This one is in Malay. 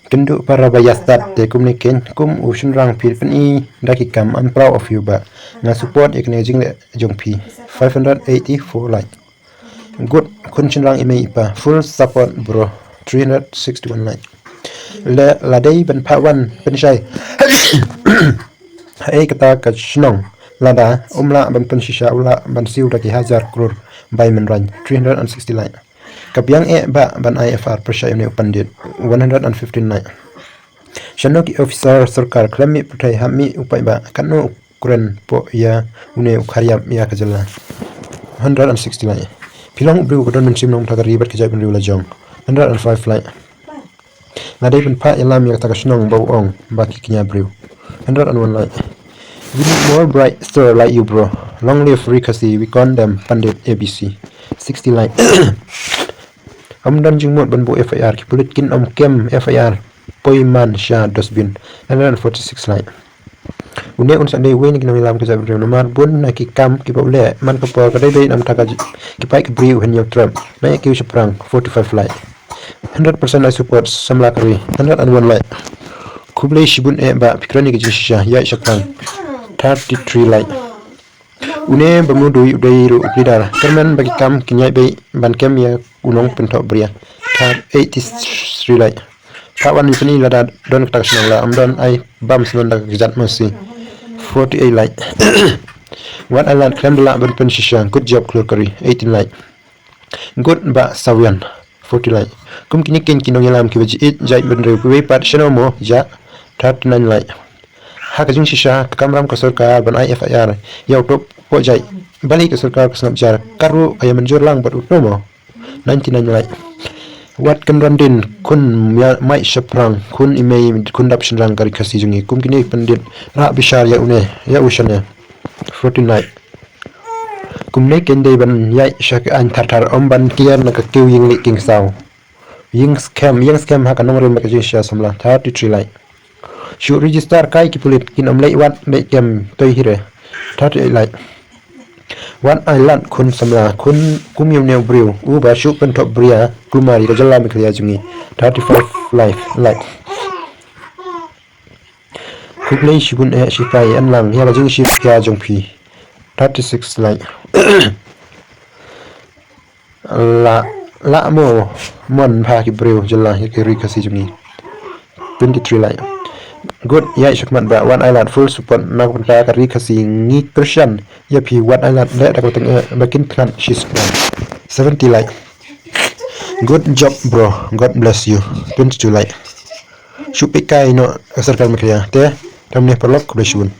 Kendu para bayastat te kumniken kum ushun rang phil pen I dakikam I'm proud of you ba nga support acknowledging le jongphi 584 like good kunchin rang email pa full support bro 361 like le la dei ban pha wan pen shai ai kata ka shnong lada umla ban pen shisha ula ban siu daki 1000 crore by man ran 360 like kapiang ba ban IFR pressure ne pandit 159 Shanoki officer sarkar klami putai hami upai ba kanu ukuran po ya une ukharyam ya kajala 169 pilong bru godon mensim nong tagari bat kajai benriula jong 105 lai nadai ben pa ilam ya tagashnong bau ong baki kinya bru 101 lai we need more bright star like you bro long live Rikasi we condemn pandit ABC 60 lai amdan jingmot ban bo FIR ki pulit kin om kem FIR Poiman Shah Dosbin 146 lai une un sande wen ki lam ka jabri no mar bun na ki kam ki bole man ka por ka dai dai nam taka ki pai ki briu hen yok trap na ki prang 45 lai 100% I support samla kari 101 lai kuble shibun ba pikrani ki jisha ya shakran 33 lai une bamudu udai ru upidar kerman bagi kam kinyai bei ban kem ya unong pentok bria 83 lai kawan ni lada don tak senang la amdon ai bam senon dak jat masi 48 like what I learned klem la ben pen shisha good job klur kari 18 like good ba sawian 40 like kum kini ken kinong yalam ki baji it jai ben re we pat shano mo ja 39 like ha ka jing shisha kamram ka sarkar ban IFIR yaw top po jai balik ke sarkar ka snap jar karu kaya menjur lang bat utno 99 like Wat kan randin kun mai shaprang kun imei kun dap shinrang kari kasi jungi kum kini pandit ra bishar ya une ya ushane 49 kum ne ken dei ban ya shak an thar om ban kian na ka kiu ying li king saw ying scam ha kanong ren ka jisha samla 33 lai shu register kai ki pulit kin om lei wat le kem toi hire 38 lai One island kun samla kun kumyum neu briu uba shu pen top bria kumari rajala mikliya jungi 35 life like kuplei shibun shipai anlang ya jing ship kya jongphi 36 like la mo mon pha ki briu jala ki kasi jungi 23 like good ya shakman ba one island full support nak penta kari kasi ngi Christian ya pi one island le dak teng bakin plan she's 70 like good job bro god bless you 22 like shupikai no asarkan makya te tamne perlok kubleshun